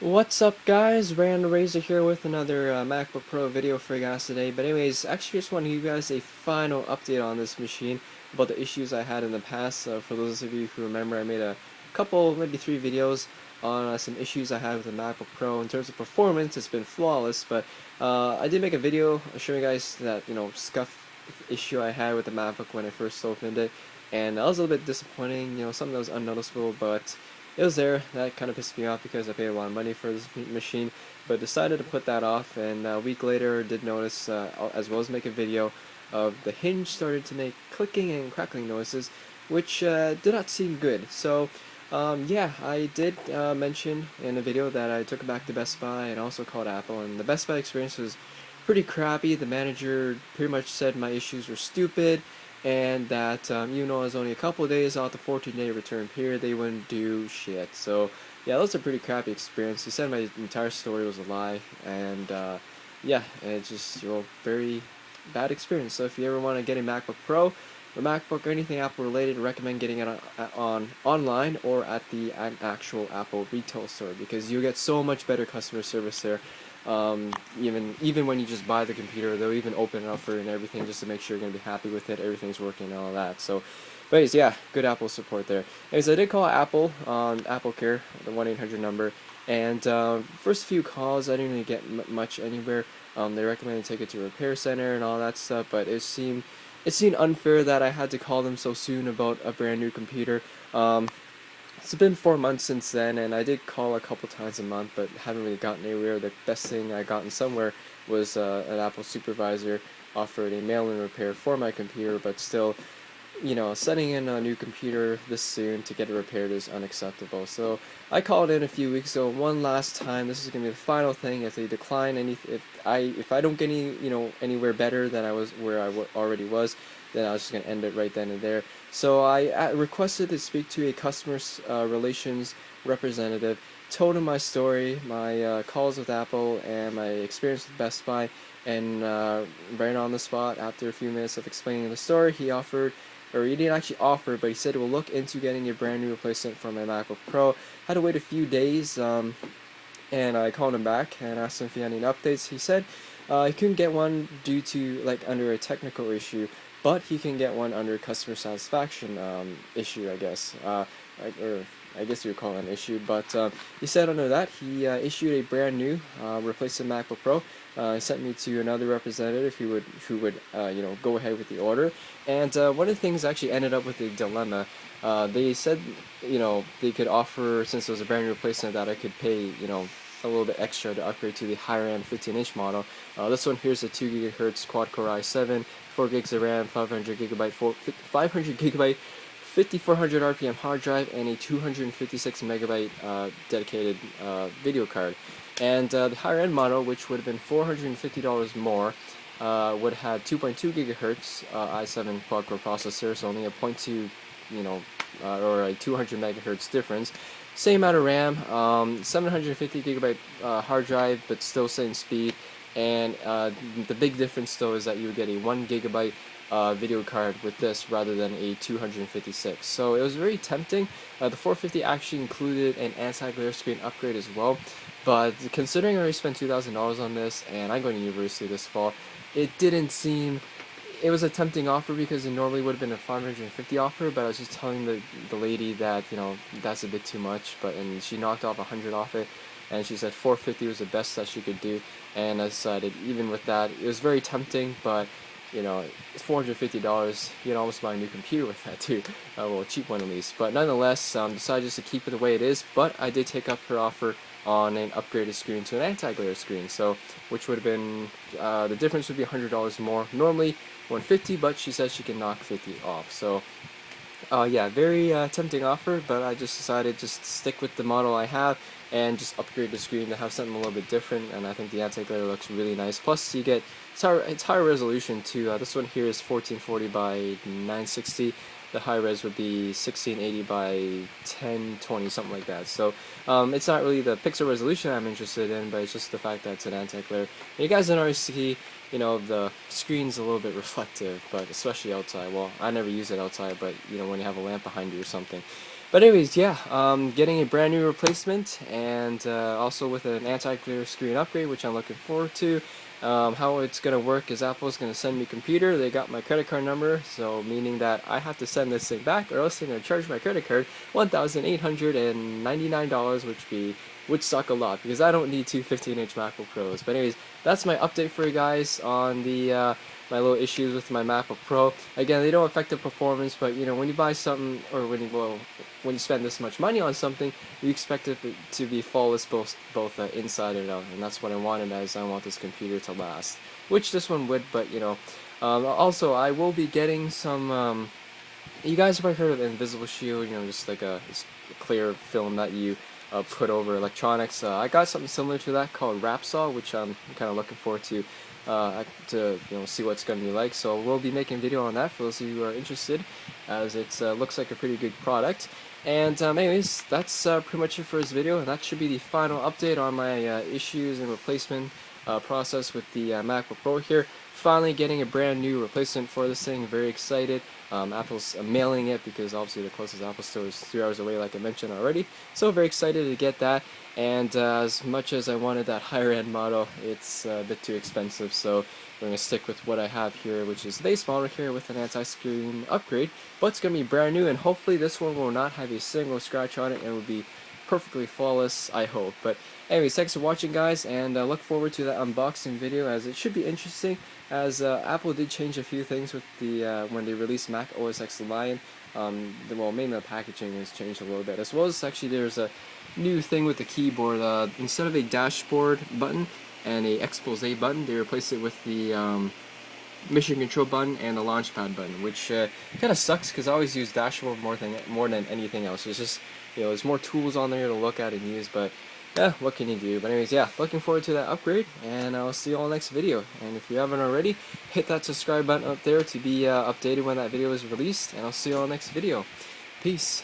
What's up, guys? Rand Razor here with another MacBook Pro video for you guys today. But anyways, actually just want to give you guys a final update on this machine about the issues I had in the past. For those of you who remember, I made a couple, maybe 3 videos on some issues I had with the MacBook Pro. In terms of performance, it's been flawless, but I did make a video showing you guys that, scuff issue I had with the MacBook when I first opened it. And that was a little bit disappointing, something that was unnoticeable, but it was there. That kind of pissed me off because I paid a lot of money for this machine, but decided to put that off. And a week later, did notice, as well as make a video of the hinge started to make clicking and crackling noises, which did not seem good. So, yeah, I did mention in the video that I took it back to Best Buy and also called Apple, and the Best Buy experience was pretty crappy. The manager pretty much said my issues were stupid and that even though it was only a couple of days out the 14-day return period, they wouldn't do shit. So yeah, that was a pretty crappy experience. He said my entire story was a lie, and yeah, it's just very bad experience. So if you ever want to get a MacBook Pro, a MacBook or anything Apple related, I recommend getting it on online or at the actual Apple retail store because you get so much better customer service there. Even when you just buy the computer, they'll even open it up for you and everything just to make sure you're gonna be happy with it, everything's working and all that. So, but anyways, yeah, good Apple support there. Anyways, I did call Apple on Apple Care, the 1-800 number, and first few calls I didn't really get much anywhere. They recommended take it to a repair center and all that stuff, but it seemed unfair that I had to call them so soon about a brand new computer. It's been 4 months since then, and I did call a couple times a month, but haven't really gotten anywhere. The best thing I gotten somewhere was an Apple supervisor offered a mail-in repair for my computer, but still, setting in a new computer this soon to get it repaired is unacceptable. So I called in a few weeks ago one last time. This is gonna be the final thing. If they decline if I don't get anywhere better than I was where already was, then I was just gonna end it right then and there. So I requested to speak to a customer relations representative. Told him my story, my calls with Apple, and my experience with Best Buy, and right on the spot, after a few minutes of explaining the story, he offered, or he didn't actually offer, but he said we'll look into getting a brand new replacement for my MacBook Pro. Had to wait a few days, and I called him back and asked him if he had any updates. He said he couldn't get one due to under a technical issue, but he can get one under customer satisfaction issue, I guess, or I guess you would call it an issue. But he said under that he issued a brand new replacement MacBook Pro. He sent me to another representative who would go ahead with the order. And one of the things actually ended up with a dilemma. They said they could offer, since it was a brand new replacement, that I could pay a little bit extra to upgrade to the higher end 15-inch model. This one here's a 2 GHz quad core i7, 4 gigs of RAM, 500 gigabyte 5400 RPM hard drive, and a 256 megabyte dedicated video card. And the higher end model, which would have been $450 more, would have 2.2 gigahertz i7 quad core processor, so only a point 0.2, or a 200 megahertz difference. Same amount of RAM, 750 gigabyte hard drive, but still same speed. And the big difference though is that you would get a 1 gigabyte video card with this rather than a 256. So it was very tempting. The 450 actually included an anti-glare screen upgrade as well, but considering I already spent $2,000 on this and I'm going to university this fall, it didn't seem. It was a tempting offer because it normally would have been a 550 offer, but I was just telling the lady that that's a bit too much, and she knocked off 100 off it, and she said 450 was the best that she could do, and I decided even with that it was very tempting, but it's $450. You can almost buy a new computer with that too, well, a cheap one at least. But nonetheless, decided just to keep it the way it is. But I did take up her offer on an upgraded screen to an anti-glare screen, so which would have been the difference would be $100 more. Normally 150, but she says she can knock 50 off. So yeah, very tempting offer, but I just decided just stick with the model I have and just upgrade the screen to have something a little bit different, and I think the anti-glare looks really nice. Plus you get, it's higher resolution too. This one here is 1440 by 960. The high res would be 1680 by 1020, something like that. So it's not really the pixel resolution I'm interested in, but it's just the fact that it's an anti-glare. And you guys don't always see, the screen's a little bit reflective, but especially outside. Well, I never use it outside, but when you have a lamp behind you or something. But anyways, yeah, getting a brand new replacement, and also with an anti-glare screen upgrade, which I'm looking forward to. How it's gonna work is Apple's gonna send me a computer. They got my credit card number, so meaning that I have to send this thing back, or else they're gonna charge my credit card $1,899, which suck a lot because I don't need two 15-inch MacBook Pros. But anyways, that's my update for you guys on the my little issues with my MacBook Pro. Again, they don't affect the performance, but you know, when you buy something, or when you spend this much money on something, you expect it to be flawless both inside and out, and that's what I wanted, as I want this computer to last, which this one would. But you know, also I will be getting some. You guys have probably heard of Invisible Shield, you know, just like a clear film that you put over electronics. I got something similar to that called Rapsaw, which I'm kind of looking forward to see what's going to be like. So we'll be making a video on that for those of you who are interested, as it looks like a pretty good product. And anyways, that's pretty much it for this video, and that should be the final update on my issues and replacement process with the MacBook Pro here. Finally getting a brand new replacement for this thing. Very excited. Apple's mailing it because obviously the closest Apple store is 3 hours away, like I mentioned already. So very excited to get that. And as much as I wanted that higher end model, it's a bit too expensive. So we're going to stick with what I have here, which is the base model here with an anti-screen upgrade. But it's going to be brand new, and hopefully this one will not have a single scratch on it, and it will be perfectly flawless, I hope. But anyways, thanks for watching, guys, and look forward to that unboxing video, as it should be interesting, as Apple did change a few things with the when they released Mac OS X Lion. Mainly the packaging has changed a little bit, as well as actually there's a new thing with the keyboard. Instead of a dashboard button and a expose button, they replaced it with the mission control button and the launchpad button, which kind of sucks because I always use dashboard more than anything else. It's just, you know, there's more tools on there to look at and use, but yeah, what can you do? But anyways, yeah, looking forward to that upgrade, and I'll see you all next video. And if you haven't already, hit that subscribe button up there to be updated when that video is released, and I'll see you all next video. Peace.